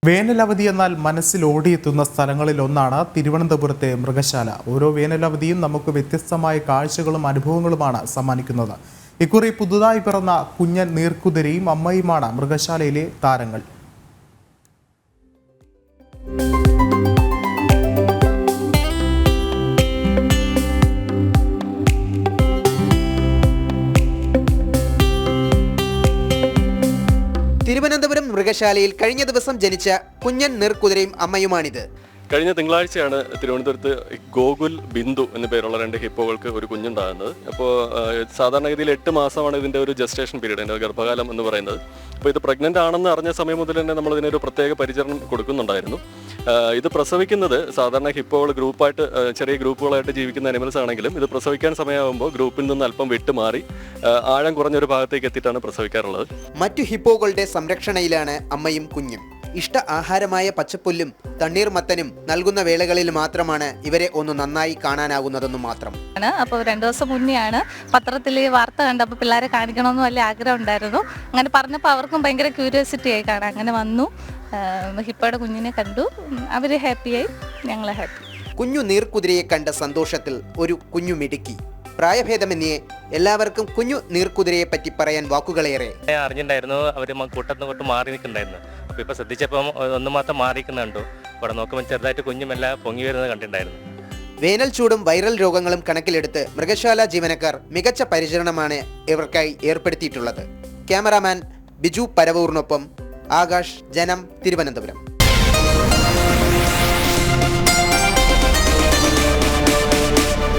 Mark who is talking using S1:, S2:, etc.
S1: വേനലവധി എന്നാൽ മനസ്സിൽ ഓടിയെത്തുന്ന സ്ഥലങ്ങളിലൊന്നാണ് തിരുവനന്തപുരത്തെ മൃഗശാല. ഓരോ വേനലവധിയും നമുക്ക് വ്യത്യസ്തമായ കാഴ്ചകളും അനുഭവങ്ങളുമാണ് സമ്മാനിക്കുന്നത്. ഇക്കുറി പുതുതായി പിറന്ന കുഞ്ഞൻ നീർക്കുതിരയും അമ്മയുമാണ് മൃഗശാലയിലെ താരങ്ങൾ.
S2: തിരുവനന്തപുരം മൃഗശാലയിൽ കഴിഞ്ഞ ദിവസം ജനിച്ച കുഞ്ഞൻ നീർക്കുതിരയും അമ്മയുമാണിത്.
S3: കഴിഞ്ഞ തിങ്കളാഴ്ചയാണ് തിരുവനന്തപുരത്ത് ഗോകുൽ ബിന്ദു എന്ന പേരുള്ള 2 ഹിപ്പോകൾക്ക് ഒരു കുഞ്ഞുണ്ടാകുന്നത്. അപ്പോൾ സാധാരണഗതിയിൽ 8 മാസമാണ് ഇതിൻ്റെ ഒരു ജസ്റ്റേഷൻ പീരീഡ്, എൻ്റെ ഗർഭകാലം എന്ന് പറയുന്നത്. അപ്പോൾ ഇത് പ്രഗ്നൻ്റ് ആണെന്ന് അറിഞ്ഞ സമയം മുതൽ തന്നെ നമ്മൾ ഇതിനൊരു പ്രത്യേക പരിചരണം കൊടുക്കുന്നുണ്ടായിരുന്നു. ഇത് പ്രസവിക്കുന്നത് സാധാരണ ഹിപ്പോകൾ ഗ്രൂപ്പായിട്ട്, ചെറിയ ഗ്രൂപ്പുകളായിട്ട് ജീവിക്കുന്ന അനിമൽസ് ആണെങ്കിലും ഇത് പ്രസവിക്കാൻ സമയമാകുമ്പോൾ ഗ്രൂപ്പിൽ നിന്ന് അല്പം വിട്ടുമാറി ആഴം കുറഞ്ഞൊരു ഭാഗത്തേക്ക് എത്തിയിട്ടാണ് പ്രസവിക്കാറുള്ളത്.
S2: മറ്റു ഹിപ്പോകളുടെ സംരക്ഷണയിലാണ് അമ്മയും കുഞ്ഞും. ഇഷ്ട ആഹാരമായ പച്ചപ്പുല്ലും തണ്ണീർമത്തനും നൽകുന്ന വേളകളിൽ മാത്രമാണ് ഇവരെ ഒന്ന് നന്നായി കാണാനാകുന്നതെന്ന് മാത്രം.
S4: അപ്പോൾ 2 ദിവസം മുന്നെയാണ് പത്രത്തിൽ വാർത്ത കണ്ടപ്പോൾ പിള്ളേരെ കാണിക്കണമെന്ന് വലിയ ആഗ്രഹം ഉണ്ടായിരുന്നു. അങ്ങനെ പറഞ്ഞപ്പോൾ അവർക്കും ഭയങ്കര ക്യൂരിയോസിറ്റി ആയി കാണാൻ. അങ്ങനെ വന്നു, ഹിപ്പോയുടെ കുഞ്ഞിനെ കണ്ടു, അവർ ഹാപ്പിയായി, ഞങ്ങൾ ഹാപ്പി.
S2: കുഞ്ഞു നീർക്കുതിരയെ കണ്ട സന്തോഷത്തിൽ ഒരു കുഞ്ഞു മിടുക്കി. പ്രായഭേദമന്യേ എല്ലാവർക്കും കുഞ്ഞു നീർക്കുതിരയെ പറ്റി പറയാൻ വാക്കുകളേറെ.
S5: അറിഞ്ഞിട്ടുണ്ടായിരുന്നു, അവർ കൂട്ടത്തിന് തൊട്ട് മാറി നിൽക്കുന്നുണ്ടായിരുന്നു. അപ്പോൾ ഇപ്പോൾ ശ്രദ്ധിച്ചപ്പം ഒന്ന് മാത്രം മാറിക്കുന്നുണ്ടോ, ഇവിടെ നോക്കുമ്പോൾ ചെറുതായിട്ട് കുഞ്ഞുമെല്ലാം പൊങ്ങി വരുന്നത് കണ്ടിട്ടുണ്ടായിരുന്നു.
S2: വേനൽ ചൂടും വൈറൽ രോഗങ്ങളും കണക്കിലെടുത്ത് മൃഗശാല ജീവനക്കാർ മികച്ച പരിചരണമാണ് ഇവർക്കായി ഏർപ്പെടുത്തിയിട്ടുള്ളത്. ക്യാമറാമാൻ ബിജു പരവൂറിനൊപ്പം ആകാശ്, ജനം, തിരുവനന്തപുരം.